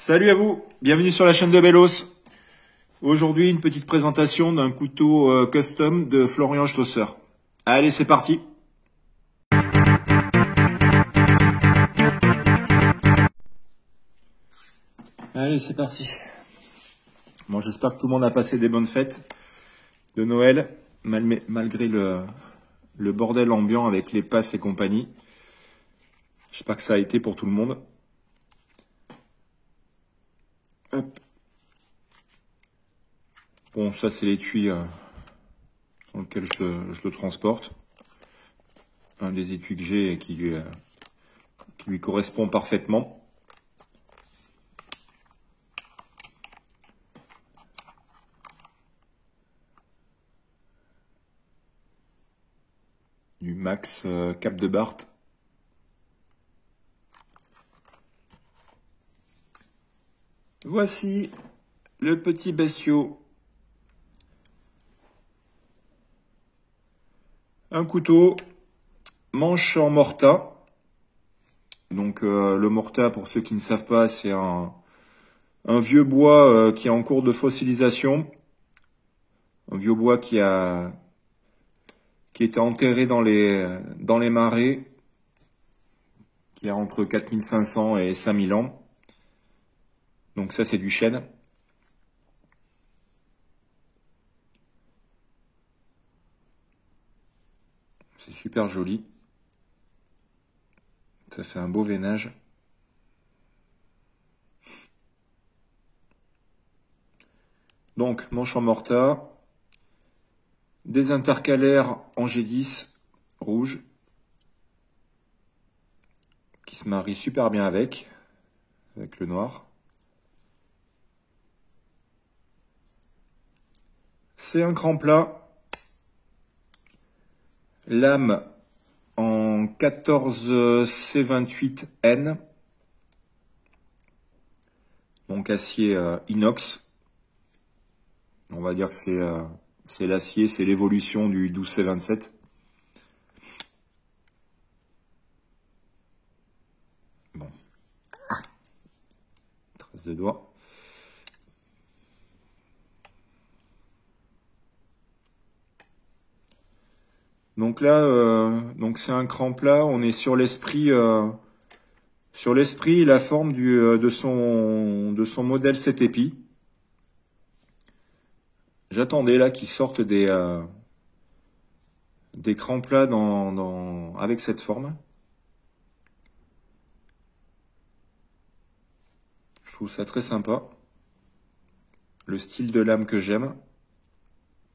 Salut à vous, bienvenue sur la chaîne de Bellos. Aujourd'hui, une petite présentation d'un couteau custom de Florian Schlosser. Allez, c'est parti. Allez, c'est parti. Bon, j'espère que tout le monde a passé des bonnes fêtes de Noël, malgré le bordel ambiant avec les passes et compagnie. J'espère que ça a été pour tout le monde. Hop. Bon, ça c'est l'étui dans lequel je le transporte. Un des étuis que j'ai et qui lui correspond parfaitement. Du Max Cap de Bart. Voici le petit bestiau. Un couteau, manche en morta. Donc le morta, pour ceux qui ne savent pas, c'est un vieux bois qui est en cours de fossilisation. Un vieux bois qui était enterré dans les marais, qui a entre 4500 et 5000 ans. Donc ça, c'est du chêne. C'est super joli. Ça fait un beau veinage. Donc, manche en morta. Des intercalaires en G10 rouge. Qui se marient super bien avec le noir. C'est un cran plat. Lame en 14 C28N. Donc acier inox. On va dire que c'est l'acier, c'est l'évolution du 12 C27. Bon. Trace de doigt. Donc là, donc c'est un cran plat. On est sur l'esprit, et la forme de son modèle 7 épis. J'attendais là qu'il sorte des crans plats avec cette forme. Je trouve ça très sympa. Le style de lame que j'aime.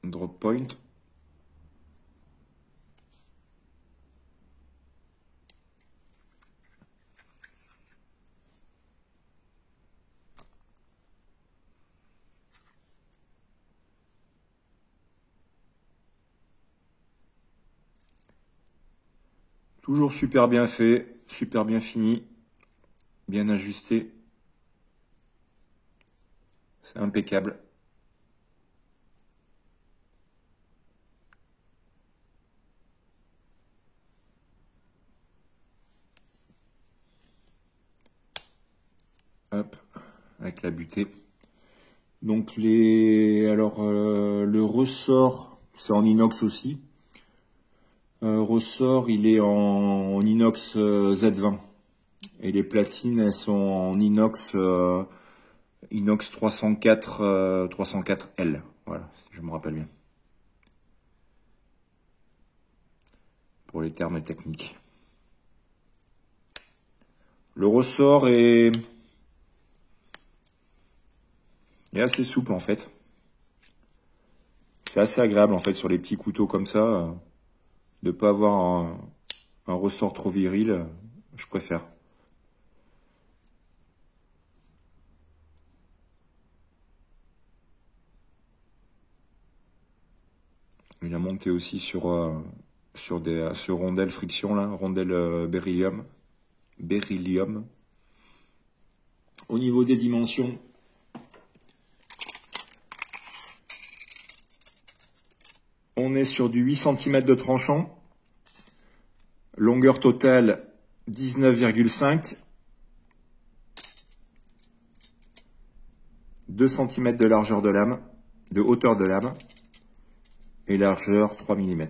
Drop point. Toujours super bien fait, super bien fini, bien ajusté. C'est impeccable. Hop, avec la butée. Donc le ressort, c'est en inox aussi. Ressort, il est en inox Z20. Et les platines, elles sont en inox 304 304L. Voilà, si je me rappelle bien. Pour les termes techniques. Le ressort est assez souple en fait. C'est assez agréable en fait sur les petits couteaux comme ça. De pas avoir un ressort trop viril, je préfère. Il a monté aussi sur rondelles friction là, rondelles beryllium. Au niveau des dimensions, on est sur du 8 cm de tranchant. Longueur totale 19,5. 2 cm de largeur de lame, de hauteur de lame, et largeur 3 mm.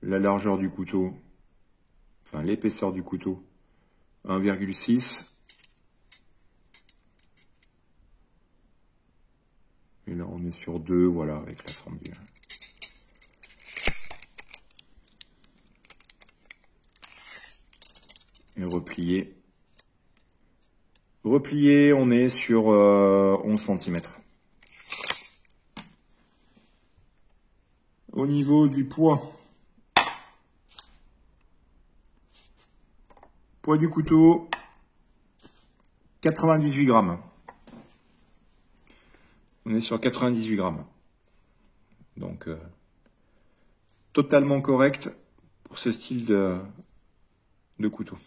La largeur du couteau, enfin l'épaisseur du couteau, 1,6. Et là on est sur 2, voilà, avec la forme du... Et replié. Replié, on est sur 11 cm. Au niveau du poids, poids du couteau, 98 grammes. On est sur 98 grammes. Donc, totalement correct pour ce style de couteau.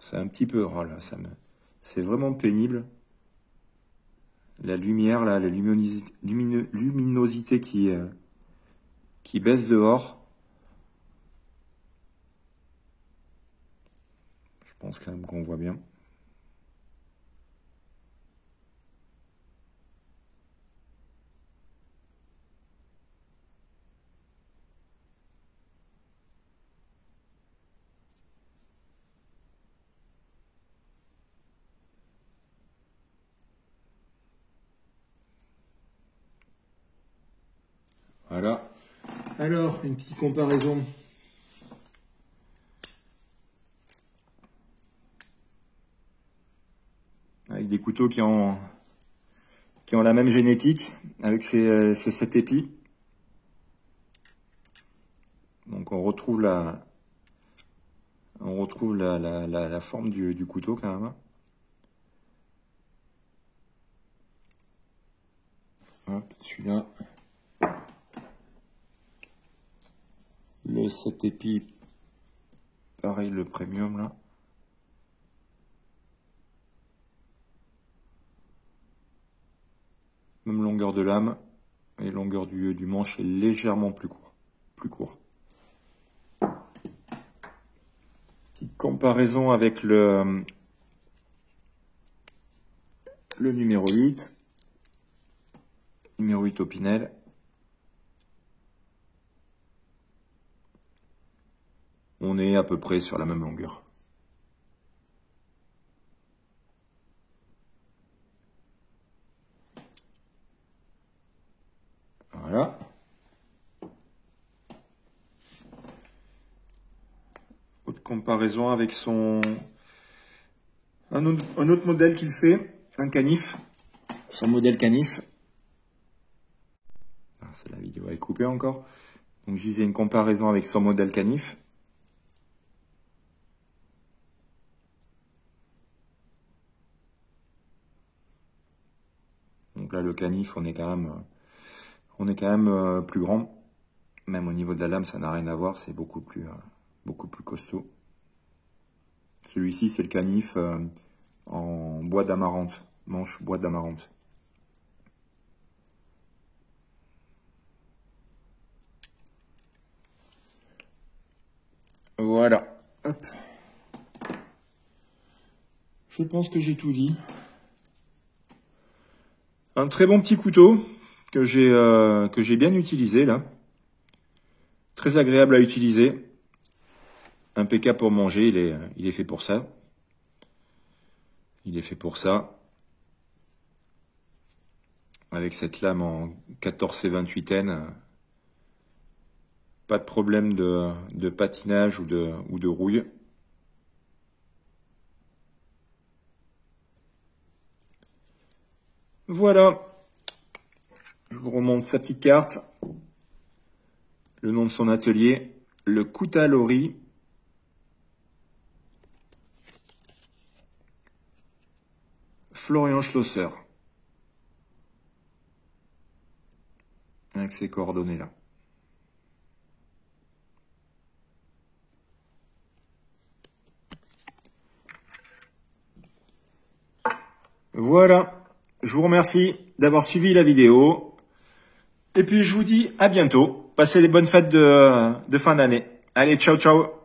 C'est un petit peu, oh là, c'est vraiment pénible. La lumière, là, la luminosité qui baisse dehors. Je pense quand même qu'on voit bien. Voilà. Alors, une petite comparaison. Avec des couteaux qui ont la même génétique, avec ces 7 épis. Donc on retrouve la forme du couteau quand même. Hop, celui-là. Le 7 épis, pareil, le premium là. Même longueur de lame, et longueur du manche est légèrement plus court. Petite comparaison avec le numéro 8. Numéro 8 Opinel. On est à peu près sur la même longueur. Voilà. Autre comparaison avec un autre modèle qu'il fait, un canif. Son modèle canif. La vidéo est coupée encore. Donc je disais une comparaison avec son modèle canif. Donc là le canif, on est quand même plus grand. Même au niveau de la lame, ça n'a rien à voir, c'est beaucoup plus costaud. Celui-ci, c'est le canif en bois d'amarante, manche bois d'amarante. Voilà. Hop. Je pense que j'ai tout dit. Un très bon petit couteau que j'ai bien utilisé là. Très agréable à utiliser. Impeccable pour manger, il est fait pour ça. Il est fait pour ça. Avec cette lame en 14 et 28N. Pas de problème de patinage ou de rouille. Voilà. Je vous remonte sa petite carte. Le nom de son atelier. Le Coutalori. Florian Schlosser. Avec ces coordonnées là. Voilà. Je vous remercie d'avoir suivi la vidéo. Et puis je vous dis à bientôt. Passez des bonnes fêtes de fin d'année. Allez, ciao, ciao.